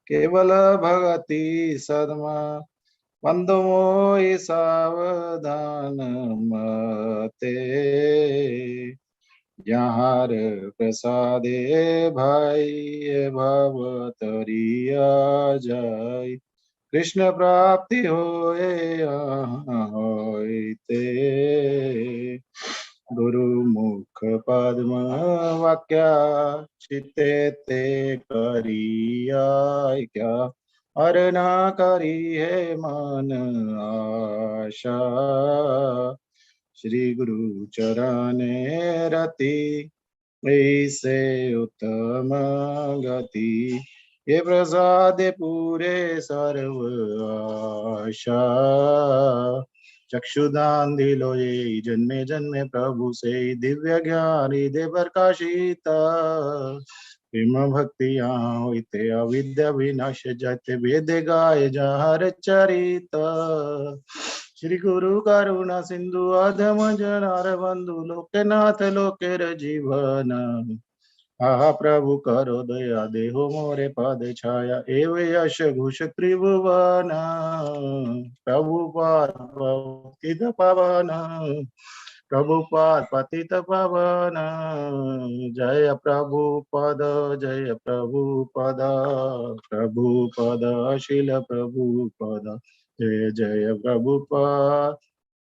केवल भगति सदमा बंधु मोहि सावधान मते जहाँ प्रसादे भाई भव तरिया जाय कृष्ण प्राप्ति होए होइते गुरुमुख पद्म वाक्या चित्ते ते करिया क्या अर ना करी है मन आशा श्री गुरु चरणे रति ऐसे उत्तम गति ये प्रसाद पूरे सर्व आशा चक्षुदान दिलो ये जन्मे जन्मे प्रभु से दिव्य ज्ञान दे प्रकाशित प्रेम भक्ति यहाँ होते अविद्या विनाश जाते वेद गाय जहर चरित श्री गुरु करुणा सिंधु अधम जनार बंधु लोकनाथ लोकेर जीवन आहा प्रभु करो दया देहो मोरे पद छाया एव यश घुष त्रिभुवन प्रभुपाद पतित पावन प्रभुपाद पतित पावन जय प्रभुपद जय प्रभुपद प्रभुपद शील प्रभुपद जय जय प्रभुपाद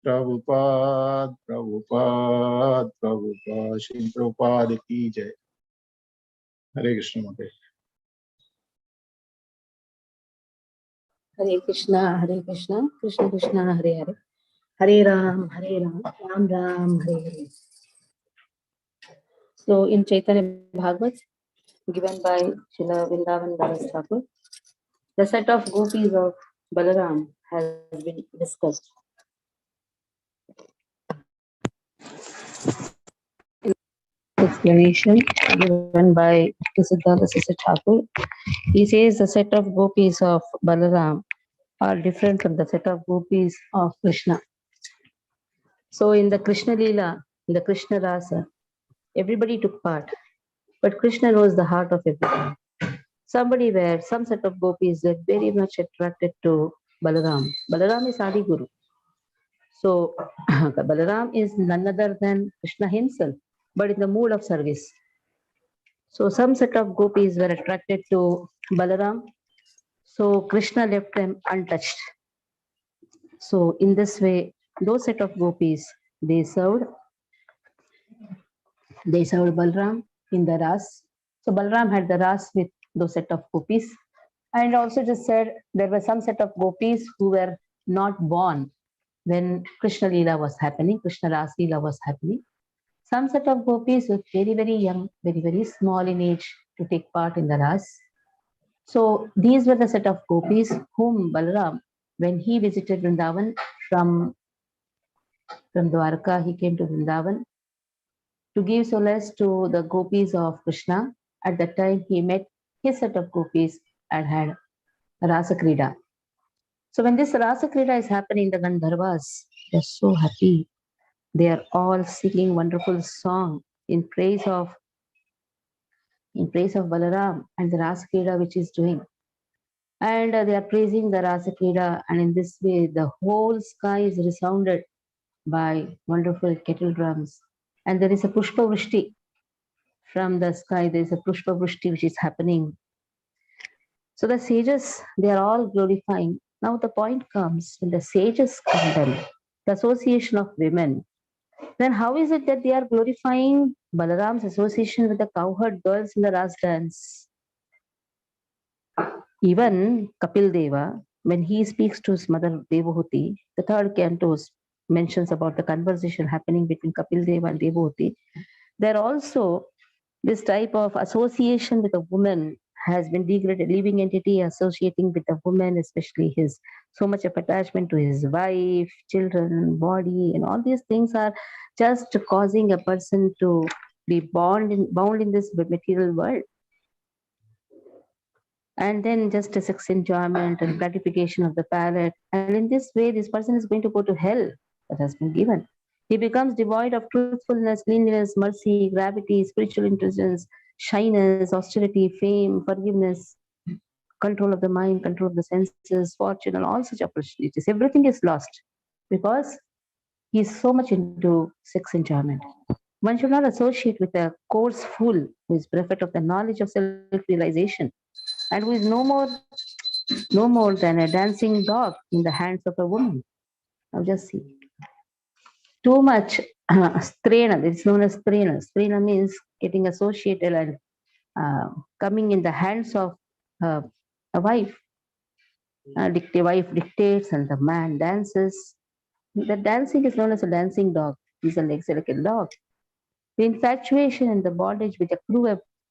प्रभुपाद प्रभुपाद प्रभुपाद श्री प्रभुपाद की जय। हरे कृष्ण मते। हरे कृष्णा कृष्ण कृष्ण हरे हरे, हरे Ram Ram Ram Hare Hare. So in Chaitanya Bhagavat, given by Srila Vrindavan Das Thakur, the set of gopis of Balaram has been discussed. Explanation given by Siddhanta Sisa Thakur. He says the set of gopis of Balaram are different from the set of gopis of Krishna. So in the Krishna Leela, in the Krishna Rasa, everybody took part, but Krishna knows the heart of everyone. Some set of gopis were very much attracted to Balaram. Balaram is Adi Guru. So Balaram is none other than Krishna himself, but in the mood of service. So some set of gopis were attracted to Balaram. So Krishna left them untouched. So in this way, those set of gopis, they served Balaram in the Ras. So Balaram had the Ras with those set of gopis. And also just said there were some set of gopis who were not born when Krishna Leela was happening, Krishna Ras Leela was happening. Some set of gopis were very, very young, very, very small in age to take part in the Ras. So these were the set of gopis whom Balaram, when he visited Vrindavan from Dwarka, he came to Vrindavan to give solace to the gopis of Krishna. At that time, he met his set of gopis and had Rasa Krida. So when this Rasa Krida is happening, the Gandharvas, they are so happy. They are all singing wonderful song in praise of Balaram and the Rasa Krida which is doing. And they are praising the Rasa Krida, and in this way, the whole sky is resounded by wonderful kettle drums. And there is a Pushpa Vrishti from the sky. There is a Pushpa Vrishti which is happening. So the sages, they are all glorifying. Now the point comes, when the sages condemn the association of women, then how is it that they are glorifying Balaram's association with the cowherd girls in the Ras dance? Even Kapil Deva, when he speaks to his mother Devahuti, the third canto mentions about the conversation happening between Kapil Deva and Devahuti. There also this type of association with a woman has been degraded, living entity associating with a woman, especially his so much of attachment to his wife, children, body, and all these things are just causing a person to be bound in this material world. And then just a sex enjoyment and gratification of the palate. And in this way, this person is going to go to hell that has been given. He becomes devoid of truthfulness, cleanliness, mercy, gravity, spiritual intelligence, shyness, austerity, fame, forgiveness, control of the mind, control of the senses, fortune, and all such opportunities. Everything is lost because he is so much into sex enjoyment. One should not associate with a coarse fool who is bereft of the knowledge of self-realization and who is no more than a dancing dog in the hands of a woman. Now just see. Too much strena, it's known as strena. Strena means getting associated and coming in the hands of uh, a wife. Wife dictates and the man dances. The dancing is known as a dancing dog. He's a like a dog. The infatuation and the bondage which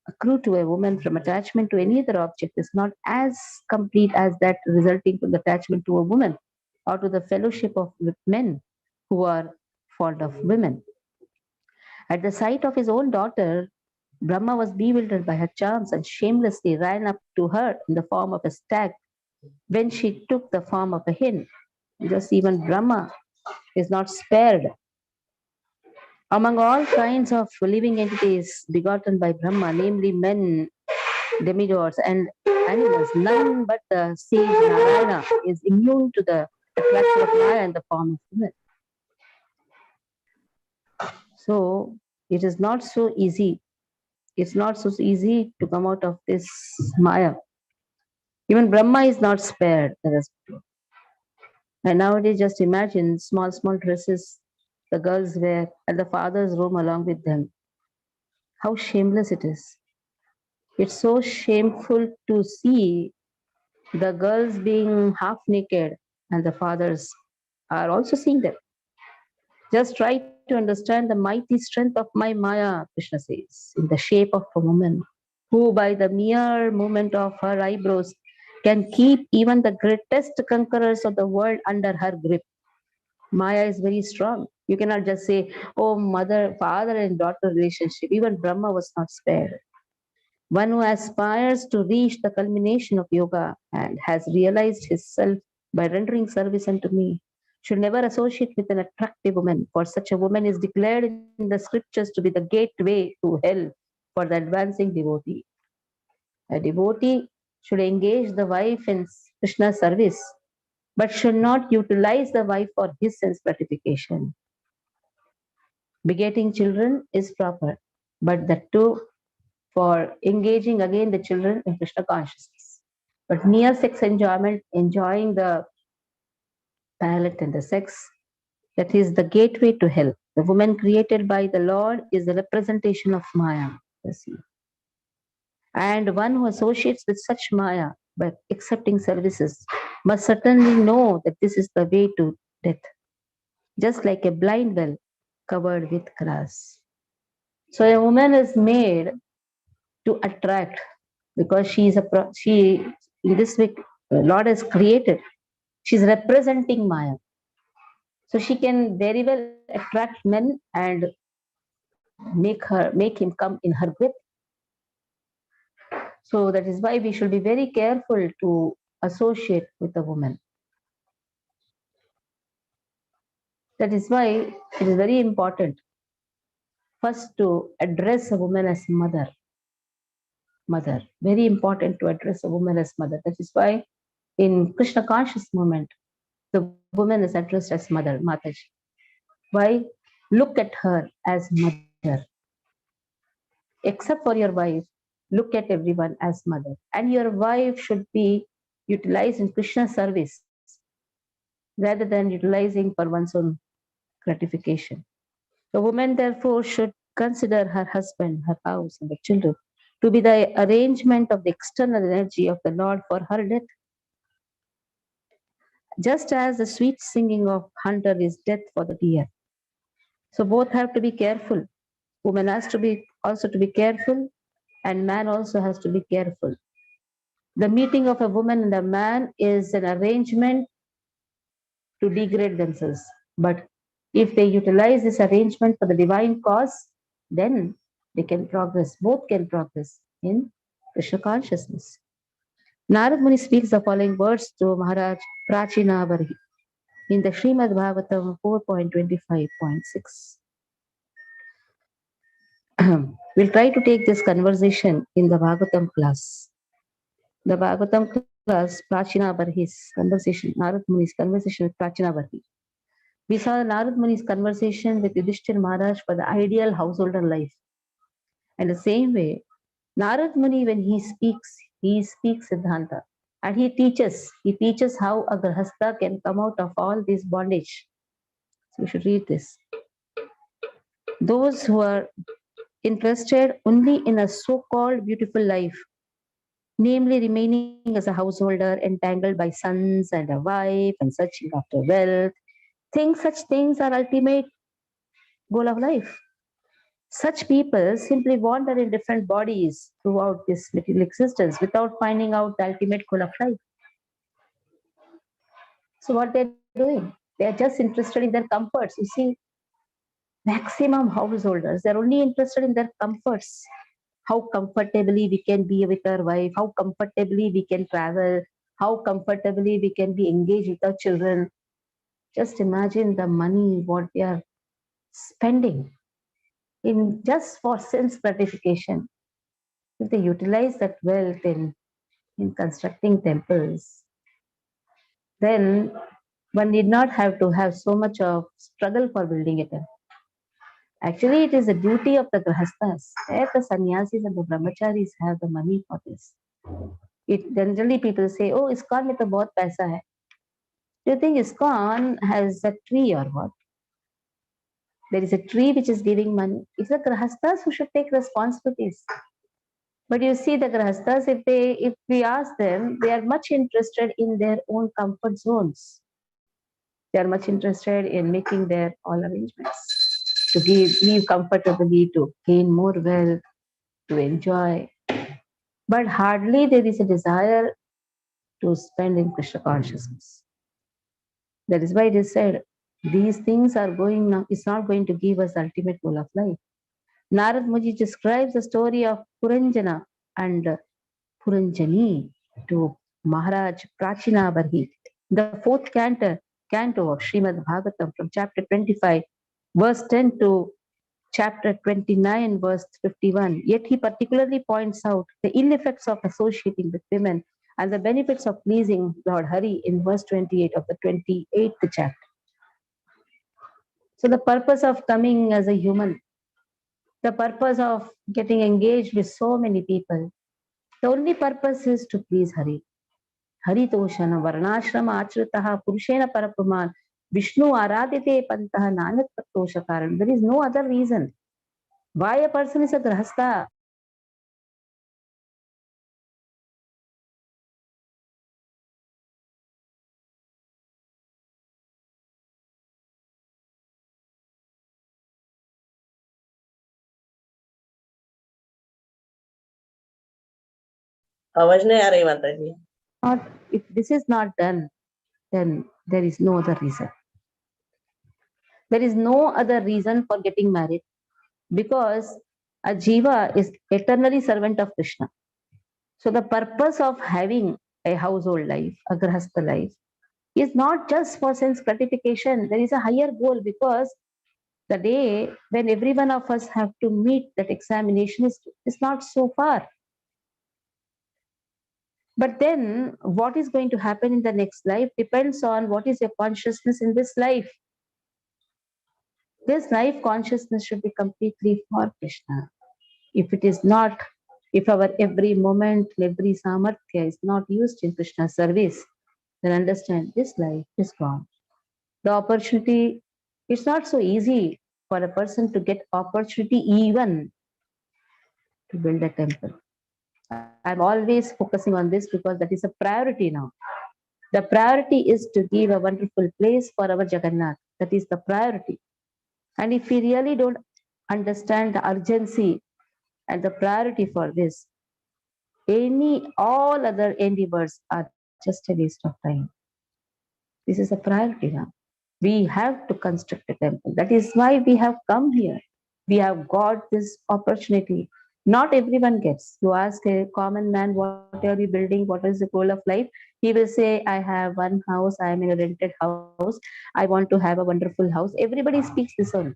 accrue to a woman from attachment to any other object is not as complete as that resulting from the attachment to a woman or to the fellowship of men who are fond of women. At the sight of his own daughter, Brahma was bewildered by her charms and shamelessly ran up to her in the form of a stag when she took the form of a hen. Just even Brahma is not spared. Among all kinds of living entities begotten by Brahma, namely men, demigods, and animals, none but the sage Narayana is immune to the attraction of Maya in the form of women. So it is not so easy. It's not so easy to come out of this Maya. Even Brahma is not spared. And nowadays, just imagine small dresses the girls wear and the fathers roam along with them. How shameless it is. It's so shameful to see the girls being half naked and the fathers are also seeing them. Just try to understand the mighty strength of my Maya, Krishna says, in the shape of a woman who, by the mere movement of her eyebrows, can keep even the greatest conquerors of the world under her grip. Maya is very strong. You cannot just say, oh, father and daughter relationship. Even Brahma was not spared. One who aspires to reach the culmination of yoga and has realized his self by rendering service unto me should never associate with an attractive woman, for such a woman is declared in the scriptures to be the gateway to hell for the advancing devotee. A devotee should engage the wife in Krishna's service, but should not utilize the wife for his sense gratification. Begetting children is proper, but that too for engaging again the children in Krishna consciousness. But mere sex enjoyment, enjoying the palate and the sex, that is the gateway to hell. The woman created by the Lord is the representation of Maya. You see. And one who associates with such Maya by accepting services must certainly know that this is the way to death, just like a blind well covered with grass. So a woman is made to attract because she in this way Lord has created. She's representing Maya, so she can very well attract men and make him come in her grip. So that is why we should be very careful to associate with a woman. That is why it is very important first to address a woman as mother. Mother, very important to address a woman as mother. That is why in Krishna conscious movement, the woman is addressed as mother, Mataji. Why? Look at her as mother. Except for your wife, look at everyone as mother. And your wife should be utilized in Krishna's service rather than utilizing for one's own gratification. The woman, therefore, should consider her husband, her house, and the children to be the arrangement of the external energy of the Lord for her death. Just as the sweet singing of hunter is death for the deer. So both have to be careful. Woman has to be also to be careful, and man also has to be careful. The meeting of a woman and a man is an arrangement to degrade themselves. But if they utilize this arrangement for the divine cause, then they can progress, both can progress in Krishna consciousness. Narad Muni speaks the following words to Maharaj Prachinavarhi in the Srimad Bhagavatam 4.25.6. We'll try to take this conversation in the Bhagavatam class. The Bhagavatam class, Prachina Barhi's conversation, Narad Muni's conversation with Prachina Barhi. We saw Narad Muni's conversation with Yudhishthir Maharaj for the ideal householder life. And the same way, Narad Muni, when he speaks Siddhanta. And he teaches how a grahastha can come out of all this bondage. So we should read this. Those who are interested only in a so-called beautiful life, namely remaining as a householder entangled by sons and a wife and searching after wealth, think such things are ultimate goal of life. Such people simply wander in different bodies throughout this material existence without finding out the ultimate goal of life. So what they're doing? They are just interested in their comforts. You see, maximum householders, they're only interested in their comforts. How comfortably we can be with our wife, how comfortably we can travel, how comfortably we can be engaged with our children. Just imagine the money what they are spending in just for sense gratification. If they utilize that wealth in constructing temples, then one need not have to have so much of struggle for building it up. Actually, it is the duty of the grahasthas. Where the sannyasis and the brahmacharis have the money for this. It generally people say, "Oh, ISKCON में तो बहुत पैसा है." Do you think ISKCON has a tree or what? There is a tree which is giving money. It's the grahasthas who should take responsibilities. But you see, the grahasthas, if we ask them, they are much interested in their own comfort zones. They are much interested in making their all arrangements to live comfortably, to gain more wealth, to enjoy. But hardly there is a desire to spend in Krishna consciousness. That is why it is said, these things are going now, it's not going to give us the ultimate goal of life. Narad Muni describes the story of Puranjana and Puranjani to Maharaj Prachina Barhi. The fourth canto of Srimad Bhagavatam from chapter 25, verse 10 to chapter 29, verse 51. Yet he particularly points out the ill effects of associating with women and the benefits of pleasing Lord Hari in verse 28 of the 28th chapter. So the purpose of coming as a human, the purpose of getting engaged with so many people, the only purpose is to please Hari. Haritoshan Varnashrama Achritaha Purushena Parapuman Vishnu Aradite Pantaha Nanak Toshakaran. There is no other reason why a person is a grahastha. आवाज नहीं आ रही माता जी. Not, if this is not done, then there is no other reason. There is no other reason for getting married because a jiva is eternally servant of Krishna. So the purpose of having a household life, a grahastha life, is not just for sense gratification. There is a higher goal because the day when every one of us have to meet that examination is not so far. But then what is going to happen in the next life depends on what is your consciousness in this life. This life consciousness should be completely for Krishna. If it is not, if our every moment, every samarthya is not used in Krishna's service, then understand this life is gone. The opportunity, it's not so easy for a person to get opportunity even to build a temple. I'm always focusing on this because that is a priority now. The priority is to give a wonderful place for our Jagannath. That is the priority. And if we really don't understand the urgency and the priority for this, all other endeavors are just a waste of time. This is a priority now. We have to construct a temple. That is why we have come here. We have got this opportunity. Not everyone gets. You ask a common man, what are you building? What is the goal of life? He will say, I have one house. I am in a rented house. I want to have a wonderful house. Everybody speaks this only.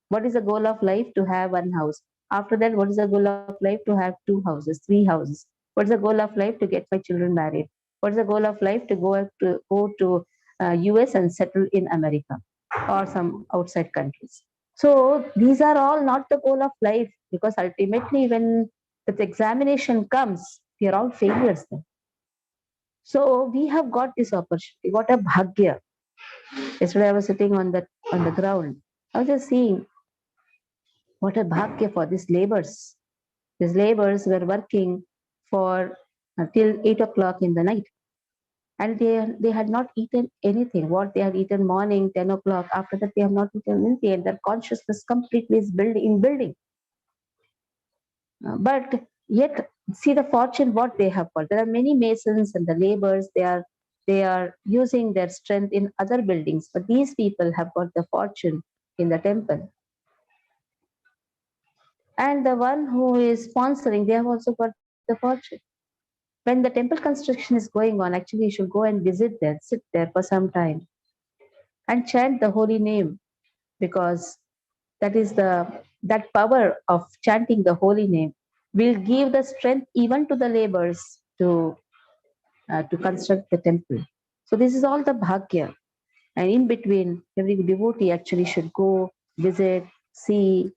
What is the goal of life? To have one house. After that, what is the goal of life? To have two houses, three houses. What's the goal of life? To get my children married. What's the goal of life? To go to US and settle in America or some outside countries. So these are all not the goal of life, because ultimately when the examination comes, we are all failures then. So we have got this opportunity. What a bhagya. Yesterday I was sitting on the ground. I was just seeing what a bhagya for these laborers. These laborers were working for till 8 o'clock in the night, and they had not eaten anything. What they had eaten morning 10 o'clock. After that, they have not eaten anything, and their consciousness completely is building. But yet, see the fortune what they have got. There are many masons and the laborers. They are using their strength in other buildings, but these people have got the fortune in the temple. And the one who is sponsoring, they have also got the fortune. When the temple construction is going on, actually you should go and visit there, sit there for some time and chant the holy name, because that power of chanting the holy name will give the strength even to the laborers to construct the temple. So this is all the bhagya, and in between, every devotee actually should go visit, see.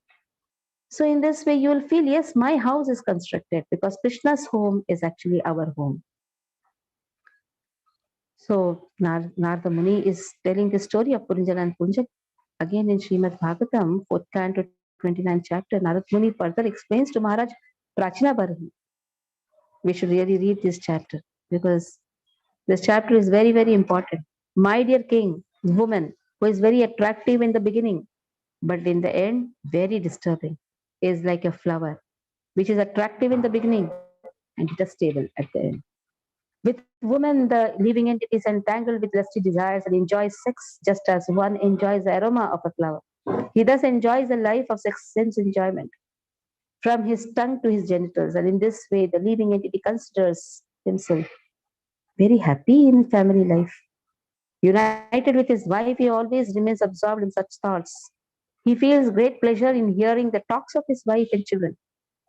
So in this way, you will feel, yes, my house is constructed, because Krishna's home is actually our home. So Narada Muni is telling the story of Purinjal and Punjak again in Srimad Bhagavatam, 4th canto, 29th chapter. Narada Muni further explains to Maharaj Prachina Bharahi. We should really read this chapter, because this chapter is very, very important. My dear king, woman who is very attractive in the beginning, but in the end, very disturbing, is like a flower, which is attractive in the beginning and detestable at the end. With women, the living entity is entangled with lusty desires and enjoys sex just as one enjoys the aroma of a flower. He thus enjoys the life of sex sense enjoyment from his tongue to his genitals, and in this way, the living entity considers himself very happy in family life. United with his wife, he always remains absorbed in such thoughts. He feels great pleasure in hearing the talks of his wife and children,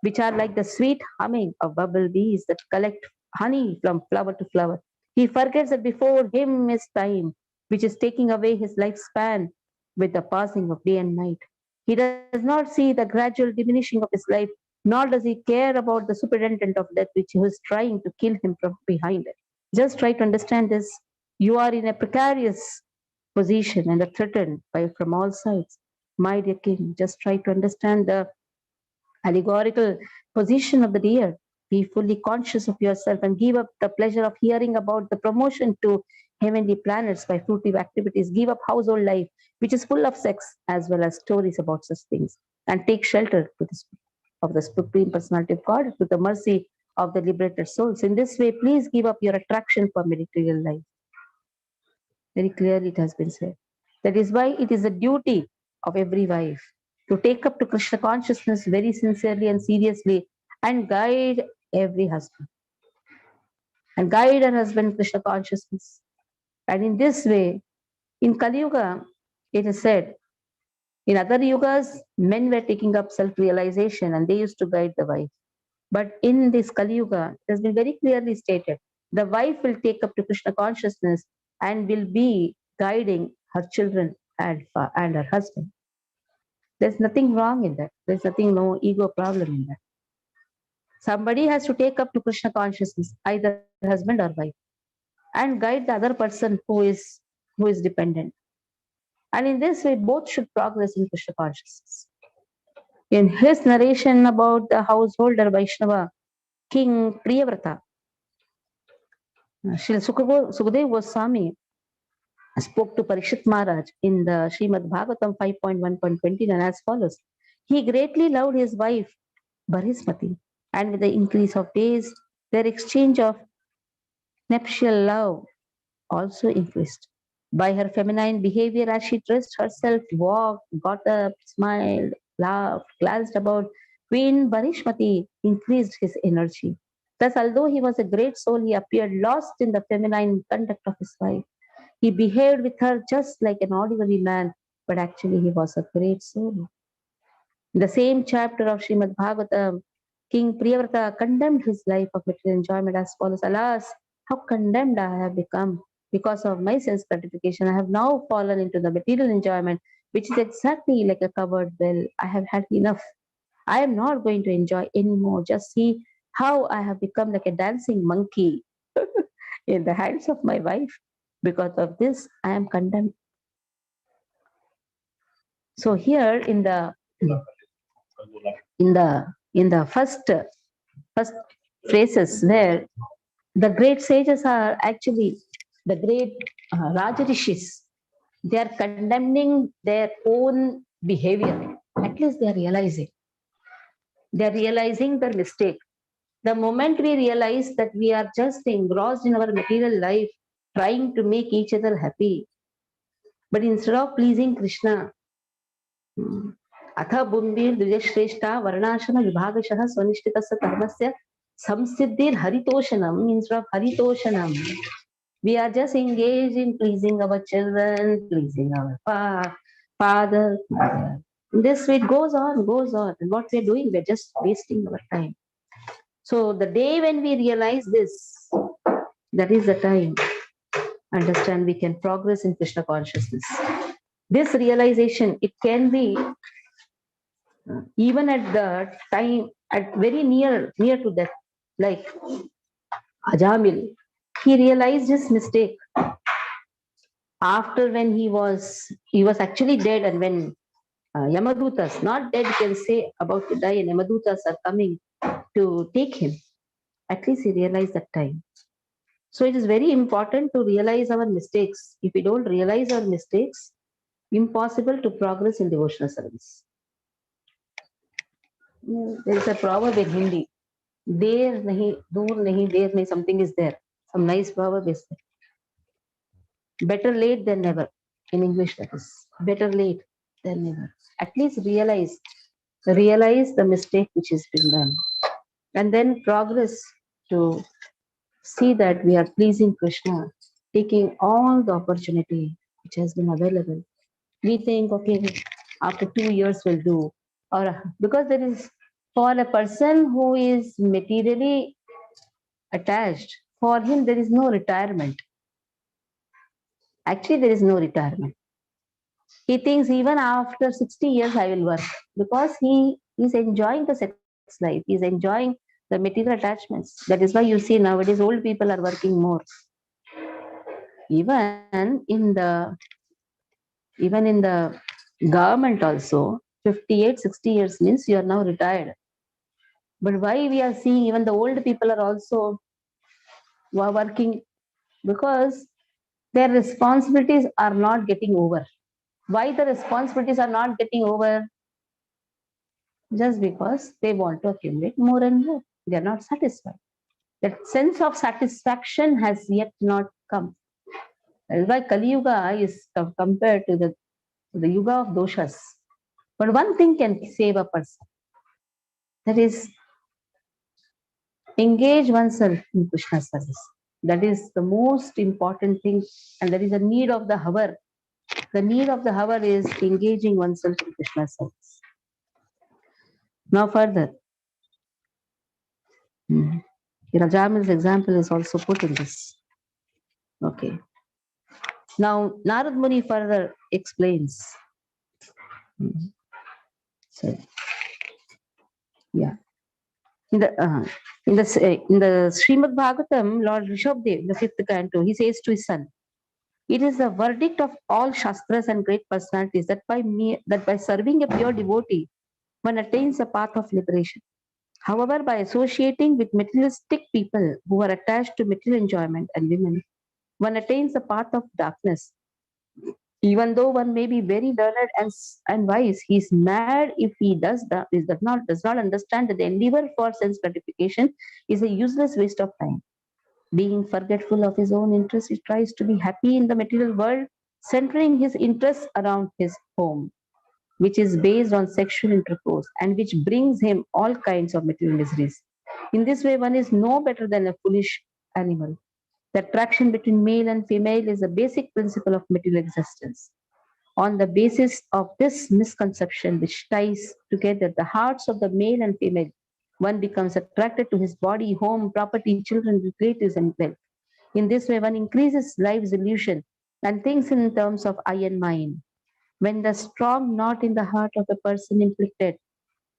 which are like the sweet humming of bumblebees that collect honey from flower to flower. He forgets that before him is time, which is taking away his lifespan with the passing of day and night. He does not see the gradual diminishing of his life, nor does he care about the superintendent of death, which is trying to kill him from behind it. Just try to understand this. You are in a precarious position and are threatened by from all sides. My dear king, just try to understand the allegorical position of the deer. Be fully conscious of yourself and give up the pleasure of hearing about the promotion to heavenly planets by fruitive activities. Give up household life, which is full of sex as well as stories about such things, and take shelter of the Supreme Personality of God to the mercy of the liberated souls. In this way, please give up your attraction for material life. Very clearly, it has been said. That is why it is a duty of every wife to take up to Krishna consciousness very sincerely and seriously, and guide every husband and guide her husband Krishna consciousness. And in this way, in Kali Yuga, it is said, in other yugas, men were taking up self realization and they used to guide the wife. But in this Kali Yuga, it has been very clearly stated the wife will take up to Krishna consciousness and will be guiding her children and her husband. There's nothing wrong in that. There's nothing, no ego problem in that. Somebody has to take up to Krishna consciousness, either husband or wife, and guide the other person who is dependent. And in this way, both should progress in Krishna consciousness. In his narration about the householder Vaishnava, King Priyavrata, Srila Sukadev Goswami spoke to Parikshit Maharaj in the Srimad Bhagavatam 5.1.29 as follows. He greatly loved his wife, Bharismati, and with the increase of days, their exchange of nuptial love also increased. By her feminine behavior as she dressed herself, walked, got up, smiled, laughed, glanced about, Queen Bharishmati increased his energy. Thus, although he was a great soul, he appeared lost in the feminine conduct of his wife. He behaved with her just like an ordinary man, but actually he was a great soul. In the same chapter of Srimad Bhagavatam, King Priyavrata condemned his life of material enjoyment as follows: Alas, how condemned I have become because of my sense gratification. I have now fallen into the material enjoyment, which is exactly like a covered well. I have had enough. I am not going to enjoy anymore. Just see how I have become like a dancing monkey in the hands of my wife. Because of this, I am condemned. So here in the first phrases there, the great sages are actually the great Rajarishis. They are condemning their own behavior. At least they are realizing. They are realizing their mistake. The moment we realize that we are just engrossed in our material life, trying to make each other happy, but instead of pleasing Krishna, अथ बुम्बिर्द्विजश्रेष्ठा वर्णाश्रम विभागशः स्वनिष्ठितस्य कर्मस्य संसिद्धिर्हरितोषणम्. Instead of haritoshanam, we are just engaged in pleasing our children, pleasing our father, mother. This it goes on. And what we're doing, we're just wasting our time. So the day when we realize this, that is the time, understand, we can progress in Krishna consciousness. This realization, it can be even at the time, at very near to death, like Ajamil, he realized his mistake after when he was actually dead, and when Yamadutas, not dead, you can say, about to die, and Yamadutas are coming to take him. At least he realized that time. So it is very important to realize our mistakes. If we don't realize our mistakes, impossible to progress in devotional service. There is a proverb in Hindi. There nahi, dur nahi, there nahi, something is there. Some nice proverb is there. Better late than never. In English, that is. Better late than never. At least realize the mistake which has been done. And then progress to see that we are pleasing Krishna, taking all the opportunity which has been available. We think, okay, after 2 years we'll do. Or because there is, for a person who is materially attached, for him there is no retirement. Actually, there is no retirement. He thinks even after 60 years I will work, because he is enjoying the sex life. He is enjoying the material attachments. That is why you see nowadays old people are working more. Even in the government also, 58, 60 years means you are now retired. But why we are seeing even the old people are also working? Because their responsibilities are not getting over. Why the responsibilities are not getting over? Just because they want to accumulate more and more. They are not satisfied. That sense of satisfaction has yet not come. That is why Kali Yuga is compared to the Yuga of doshas. But one thing can save a person. That is, engage oneself in Krishna service. That is the most important thing, and that is the need of the hour. The need of the hour is engaging oneself in Krishna service. Now further, Rajamil's example is also put in this. Okay. Now Narad Muni further explains. So, yeah. In the Srimad Bhagavatam, Lord Rishabdev, the fifth canto, he says to his son, "It is the verdict of all Shastras and great personalities that by serving a pure devotee, one attains a path of liberation. However, by associating with materialistic people who are attached to material enjoyment and women, one attains a path of darkness. Even though one may be very learned and wise, he is mad if he does not understand that the endeavor for sense gratification is a useless waste of time. Being forgetful of his own interests, he tries to be happy in the material world, centering his interests around his home, which is based on sexual intercourse and which brings him all kinds of material miseries. In this way, one is no better than a foolish animal. The attraction between male and female is a basic principle of material existence. On the basis of this misconception, which ties together the hearts of the male and female, One becomes attracted to his body, home, property, children, relatives, and wealth. In this way, one increases life's illusion and thinks in terms of I and mine. When the strong knot in the heart of a person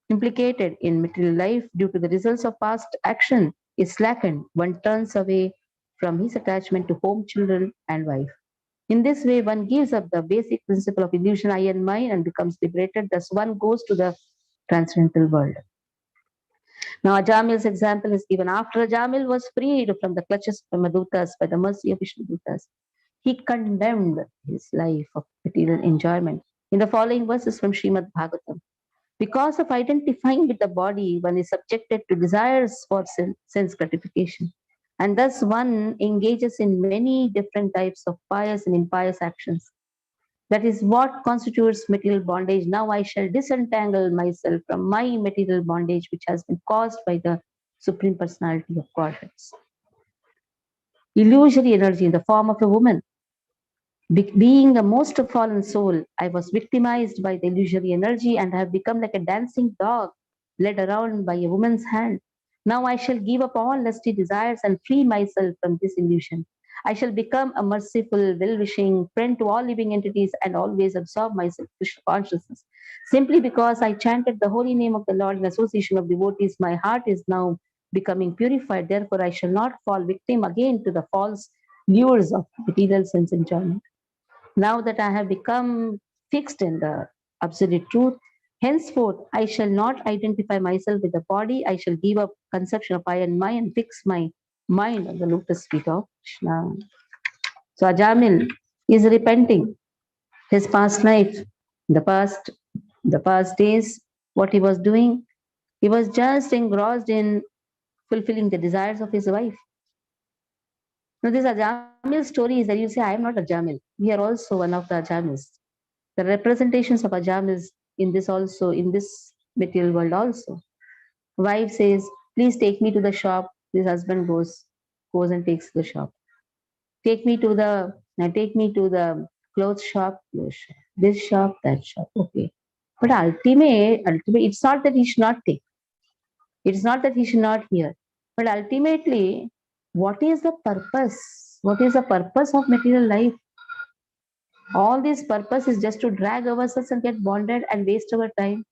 implicated in material life due to the results of past action is slackened, one turns away from his attachment to home, children, and wife. In this way, one gives up the basic principle of illusion, I and mine, and becomes liberated. Thus, one goes to the transcendental world. Now, Ajamil's example is given. After Ajamil was freed from the clutches of Madutas by the mercy of Vishnudutas, he condemned his life of material enjoyment in the following verses from Srimad Bhagavatam. Because of identifying with the body, one is subjected to desires for sense gratification. And thus, one engages in many different types of pious and impious actions. That is what constitutes material bondage. Now I shall disentangle myself from my material bondage, which has been caused by the Supreme Personality of Godhead. Illusory energy in the form of a woman. Being a most fallen soul, I was victimized by the illusory energy and have become like a dancing dog led around by a woman's hand. Now I shall give up all lusty desires and free myself from this illusion. I shall become a merciful, well-wishing friend to all living entities and always absorb myself to consciousness. Simply because I chanted the holy name of the Lord in association of devotees, my heart is now becoming purified. Therefore, I shall not fall victim again to the false lures of material sense enjoyment. Now that I have become fixed in the absolute truth, henceforth I shall not identify myself with the body. I shall give up conception of I and mine and fix my mind on the lotus feet of Krishna. So Ajamil is repenting his past life, the past, the past days, what he was doing. He was just engrossed in fulfilling the desires of his wife. Now, this Ajamil story is that you say, I am not Ajamil. We are also one of the Ajamils. The representations of Ajamils in this also, in this material world also. Wife says, please take me to the shop. This husband goes and takes the shop. Take me to the clothes shop, this shop, that shop. Okay. But ultimate, it's not that he should not take. It's not that he should not hear. But ultimately, what is the purpose? What is the purpose of material life? All this purpose is just to drag ourselves and get bonded and waste our time.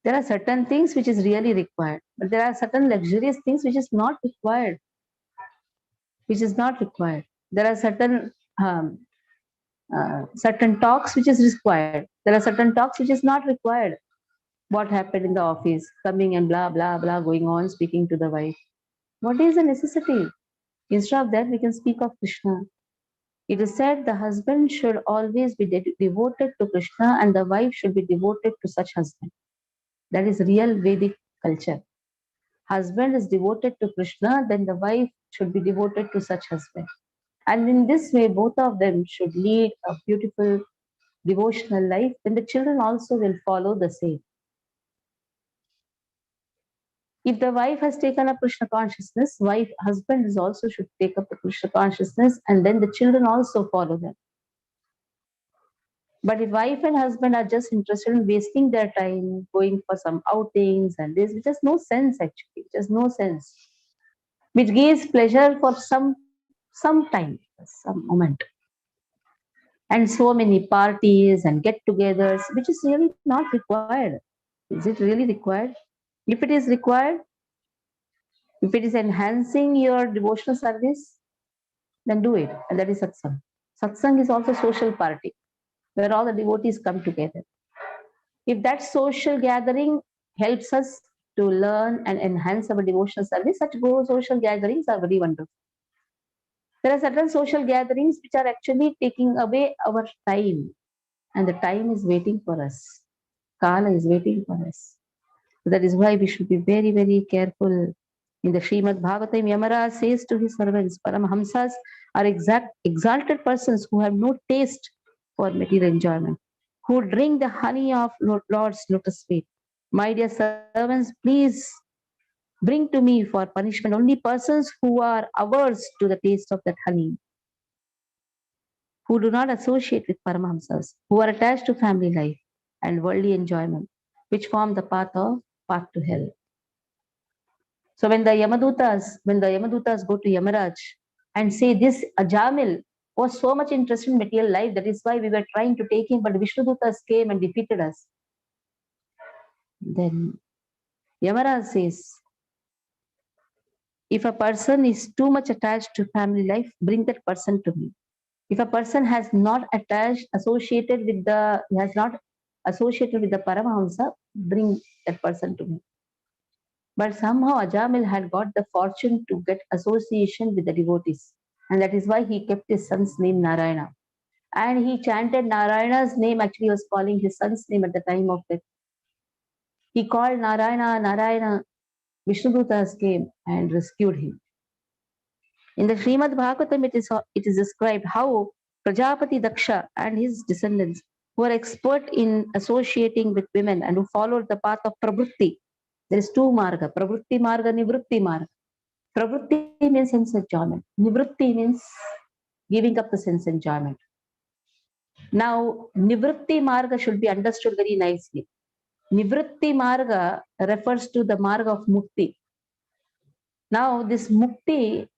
There are certain things which is really required, but there are certain luxurious things which is not required. Which is not required. There are um, certain talks which is required. There are certain talks which is not required. What happened in the office, coming and blah blah blah, going on speaking to the wife. What is the necessity? Instead of that, we can speak of Krishna. It is said the husband should always be devoted to Krishna and the wife should be devoted to such husband. That is real Vedic culture. Husband is devoted to Krishna, then the wife should be devoted to such husband. And in this way, both of them should lead a beautiful devotional life, then the children also will follow the same. If the wife has taken up Krishna consciousness, husband is also should take up the Krishna consciousness, and then the children also follow them. But if wife and husband are just interested in wasting their time, going for some outings and this, which has no sense actually, it has no sense, which gives pleasure for some time, some moment, and so many parties and get-togethers, which is really not required. Is it really required? If it is required, if it is enhancing your devotional service, then do it, and that is satsang. Satsang is also social party where all the devotees come together. If that social gathering helps us to learn and enhance our devotional service, such social gatherings are very wonderful. There are certain social gatherings which are actually taking away our time, and the time is waiting for us. Kala is waiting for us. So that is why we should be very, very careful. In the Srimad Bhagavatam, Yamaraj says to his servants, Paramhamsas are exalted persons who have no taste for material enjoyment, who drink the honey of Lord's lotus feet. My dear servants, please bring to me for punishment only persons who are averse to the taste of that honey, who do not associate with Paramahamsas, who are attached to family life and worldly enjoyment, which form the path of path to hell. So when the Yamadutas go to Yamaraj and say this Ajamil was so much interested in material life, that is why we were trying to take him, but Vishnudutas came and defeated us. Then Yamaraj says, if a person is too much attached to family life, bring that person to me. If a person has not associated with the Paramahamsa, bring that person to me. But somehow Ajamil had got the fortune to get association with the devotees. And that is why he kept his son's name Narayana. And he chanted Narayana's name, actually, he was calling his son's name at the time of death. He called Narayana, Narayana. Vishnudutas came and rescued him. In the Srimad Bhagavatam, it is described how Prajapati Daksha and his descendants, who are expert in associating with women and who followed the path of Pravritti. There is two marga, Pravritti marga, Nivritti marga. Pravritti means sense enjoyment. Nivritti means giving up the sense enjoyment. Now, Nivritti marga should be understood very nicely. Nivritti marga refers to the marga of mukti. Now, this mukti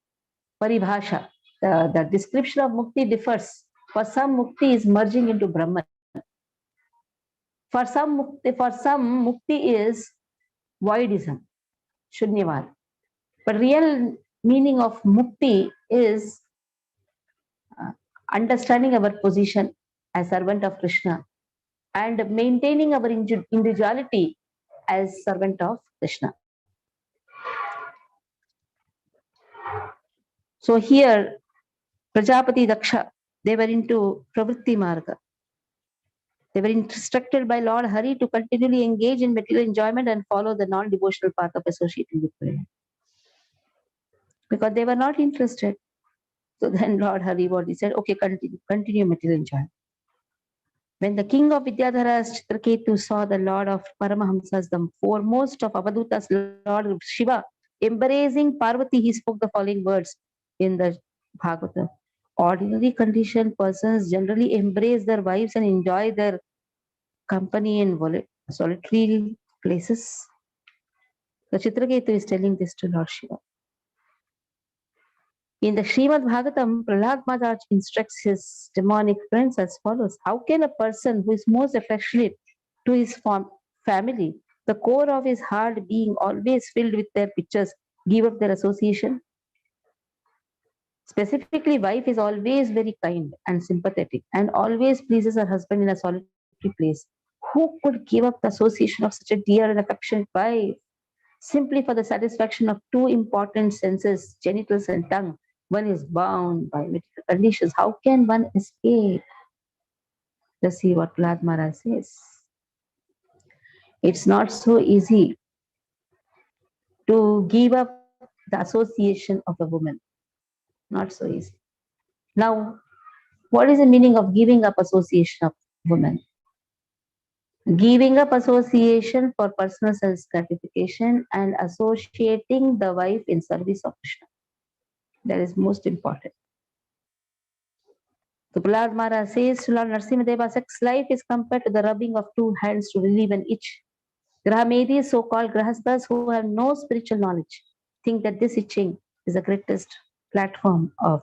paribhasha, the description of mukti differs. For some, mukti is merging into Brahman. For some, mukti is voidism, shunyavad. But real meaning of mukti is understanding our position as servant of Krishna and maintaining our individuality as servant of Krishna. So here, Prajapati Daksha, they were into Pravritti Marga. They were instructed by Lord Hari to continually engage in material enjoyment and follow the non-devotional path of associating with prayer. Because they were not interested. So then Lord Hari, what he said, okay, continue material enjoyment. When the king of Vidyadhara's Chitraketu saw the Lord of Paramahamsas, the foremost of Avadutas, Lord Shiva, embracing Parvati, he spoke the following words in the Bhagavata. Ordinary conditioned persons generally embrace their wives and enjoy their company in solitary places. The Chitraketu is telling this to Lord Shiva. In the Srimad Bhagavatam, Prahlad Maharaj instructs his demonic friends as follows. How can a person who is most affectionate to his family, the core of his heart being always filled with their pictures, give up their association? Specifically, wife is always very kind and sympathetic and always pleases her husband in a solitary place. Who could give up the association of such a dear and affectionate wife simply for the satisfaction of two important senses, genitals and tongue? One is bound by material conditions. How can one escape? Let's see what Prahlad Maharaj says. It's not so easy to give up the association of a woman. Not so easy. Now, what is the meaning of giving up association of women? Giving up association for personal self-gratification and associating the wife in service of Krishna. That is most important. So Prahlad Maharaj says, Lord Narasimhadeva, sex life is compared to the rubbing of two hands to relieve an itch. Grahamedis, so-called grahasthas who have no spiritual knowledge, think that this itching is the greatest platform of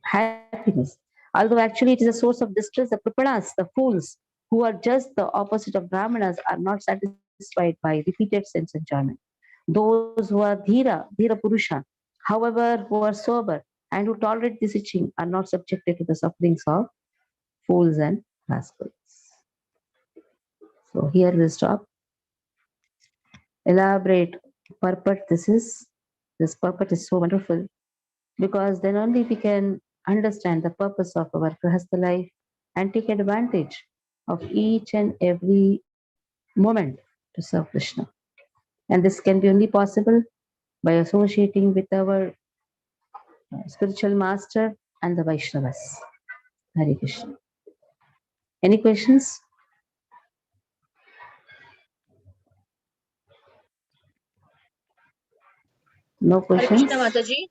happiness. Although actually it is a source of distress, the Kripanas, the fools, who are just the opposite of Brahmanas, are not satisfied by repeated sense enjoyment. Those who are Dhira Purusha, however, who are sober and who tolerate this itching are not subjected to the sufferings of fools and rascals. So here we'll stop. Elaborate purport. This purport is so wonderful because then only we can understand the purpose of our Grahastha life and take advantage of each and every moment to serve Krishna. And this can be only possible by associating with our spiritual master and the Vaishnavas. Hare Krishna. Any questions? No Hare questions? Krishna Mataji.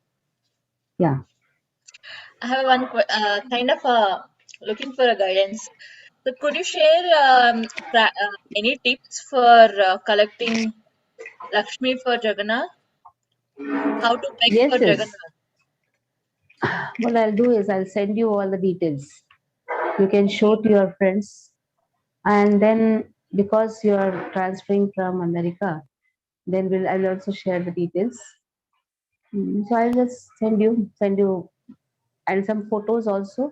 Yeah. I have one kind of looking for a guidance. So could you share any tips for collecting Lakshmi for Jagannath. How to beg Yes, for yes. Jagannath. What I'll do is I'll send you all the details. You can show to your friends. And then because you are transferring from America, then I'll also share the details. So I'll just send you and some photos also.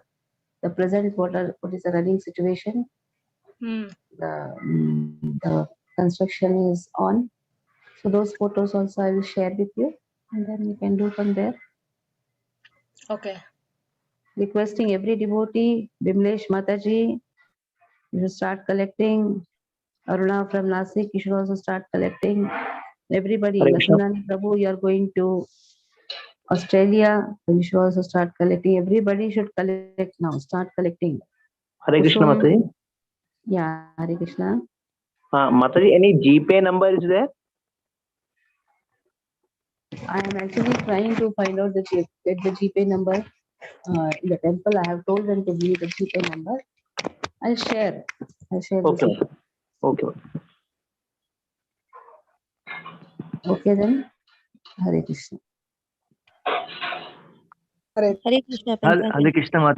The present what is the running situation. The construction is on. So those photos also I will share with you, and then you can do from there. Okay. Requesting every devotee, Bimlesh Mataji, you should start collecting. Aruna from Nasik, you should also start collecting. Everybody, Hare Krishna. Lakshmanani Prabhu, you are going to Australia, then you should also start collecting. Everybody should collect now, start collecting. Hare Krishna, Kusum, Mataji. yeah, Hare Krishna. Mataji, any GPay number is there? I am actually trying to find out get the GPay number in the temple. I have told them to give the GPay number. I'll share the Okay. GPay. Okay. Okay then, Hare Krishna. Hare Krishna. Hare Krishna, Mataji.